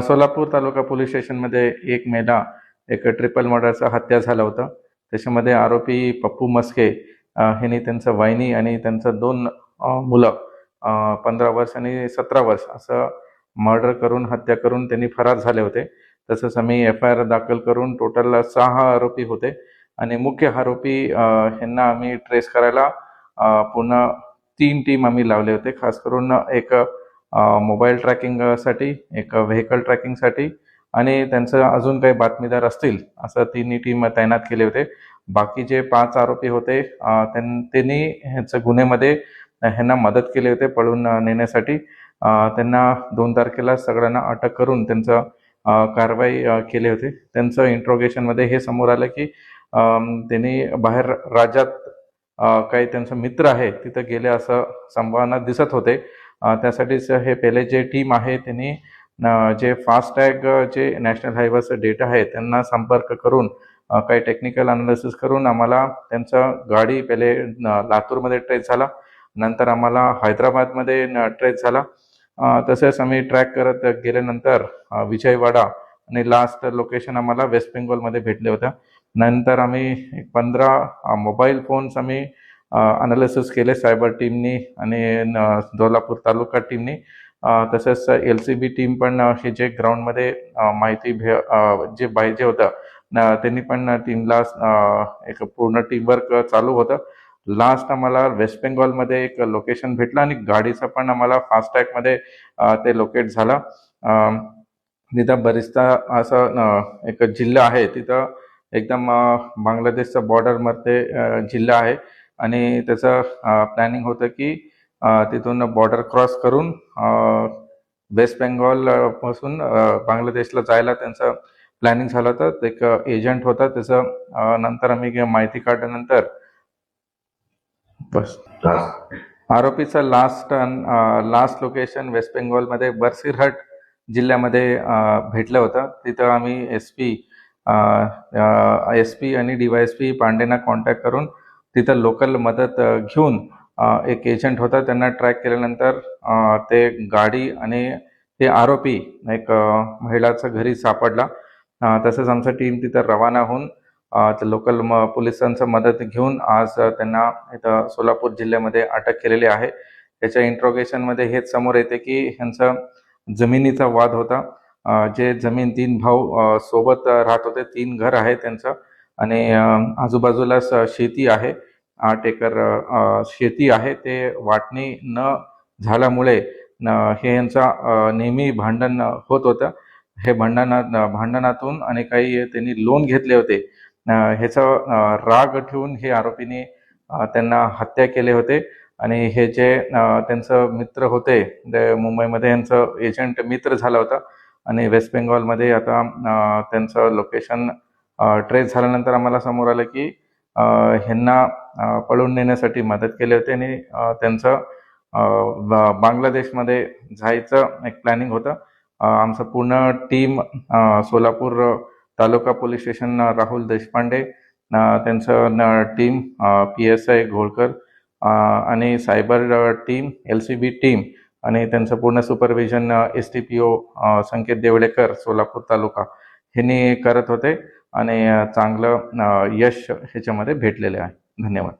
सोलापूर तालुका police स्टेशनमध्ये एक मेला एक ट्रिपल मर्डरचा हत्या झाला होता। त्याच्यामध्ये आरोपी पप्पू मस्के ह्यांनी त्यांचं वहिनी आणि त्यांचं दोन मुलं 15 वर्ष आणि 17 वर्ष असं मर्डर करून हत्या करून त्यांनी फरार झाले होते। तसंच आम्ही FIR दाखल करून टोटल 6 आरोपी होते आणि मुख्य आरोपी ह्यांना आम्ही ट्रेस करायला पूर्ण 3 टीम आम्ही लावले होते। खास करून एक मोबाईल ट्रॅकिंगसाठी, एक व्हेकल ट्रॅकिंगसाठी आणि त्यांचं अजून काही बातमीदार असतील असं 3 टीम तैनात केले होते। बाकी जे 5 आरोपी होते त्यांनी ह्यांच्या गुन्ह्यामध्ये ह्यांना मदत केली होते पळून नेण्यासाठी। त्यांना 2 तारखेला सगळ्यांना अटक करून त्यांचं कारवाई केले होते। त्यांचं इंट्रोगेशनमध्ये हे समोर आलं की त्यांनी बाहेर राज्यात काही त्यांचा मित्र आहे तिथं गेले असं संभावना दिसत होते। त्यासाठीच हे पहिले जे टीम आहे त्यांनी जे फास्टॅग जे नॅशनल हायवेचं डेटा आहे त्यांना संपर्क करून काही टेक्निकल अनालिसिस करून आम्हाला त्यांचं गाडी पहिले लातूरमध्ये ट्रेस झाला, नंतर आम्हाला हैदराबादमध्ये ट्रेस झाला। तसेच आम्ही ट्रॅक करत गेल्यानंतर विजयवाडा आणि लास्ट लोकेशन आम्हाला वेस्ट बेंगॉलमध्ये भेटले होत्या। नंतर आम्ही 15 मोबाईल फोन्स आम्ही अनालिसिस केले सायबर टीमनी आणि सोलापूर तालुका टीमनी। तसेच LCB टीम पण हे जे ग्राउंडमध्ये माहिती जे पाहिजे होतं त्यांनी पण टीमला एक पूर्ण टीमवर्क चालू होतं। लास्ट आम्हाला वेस्ट बेंगॉलमध्ये एक लोकेशन भेटलं आणि गाडीचं पण आम्हाला फास्टॅगमध्ये ते लोकेट झालं। तिथं बरिस्ता असं एक जिल्हा आहे, तिथं एकदम बांगलादेशचा बॉर्डरमध्ये जिल्हा आहे आणि त्याचं प्लॅनिंग होतं की तिथून बॉर्डर क्रॉस करून वेस्ट बेंगॉल पासून बांगलादेशला जायला त्यांचं प्लॅनिंग झालं होतं। एक एजंट होता त्याचं नंतर आम्ही माहिती काढल्यानंतर बस आरोपीचं लास्ट लोकेशन वेस्ट बेंगॉलमध्ये बरसीरहट जिल्ह्यामध्ये भेटलं होतं। तिथं आम्ही SP आणि DYSP पांडेंना कॉन्टॅक्ट करून तिथं लोकल मदत घेऊन एक एजंट होता त्यांना ट्रॅक केल्यानंतर ते गाडी आणि ते आरोपी एक महिलाचं घरी सापडला। तसंच आमचं टीम तिथं रवाना होऊन लोकल पोलिसांचं मदत घेऊन आज त्यांना इथं सोलापूर जिल्ह्यामध्ये अटक केलेली आहे। त्याच्या इंट्रोगेशनमध्ये हेच समोर येते की ह्यांचा जमिनीचा वाद होता। जे जमीन 3 भाऊ सोबत राहत होते, 3 घर आहे त्यांचं आणि आजूबाजूला शेती आहे, 8 एकर शेती आहे। ते वाटणी न झाल्यामुळे हे यांचा नेहमी भांडण होत होतं। हे भांडणातून आणि काही त्यांनी लोन घेतले होते, ह्याचा राग ठेवून हे आरोपींनी त्यांना हत्या केले होते। आणि हे जे त्यांचं मित्र होते मुंबईमध्ये यांचं एजंट मित्र झाला होता आणि वेस्ट बेंगॉलमध्ये आता त्यांचं लोकेशन ट्रेस झाल्यानंतर आम्हाला समोर आलं की ह्यांना पळून नेण्यासाठी मदत केली होती आणि त्यांचं बांगलादेशमध्ये जायचं एक प्लॅनिंग होतं। आमचं पूर्ण टीम सोलापूर तालुका पोलीस स्टेशन राहुल देशपांडे, त्यांचं टीम PSI घोळकर आणि सायबर टीम LCB टीम आणि त्यांचं पूर्ण सुपरविजन STPO संकेत देवडेकर सोलापूर तालुका ह्यांनी करत होते आणि चांगलं यश ह्याच्यामध्ये भेटलेले आहे। धन्यवाद।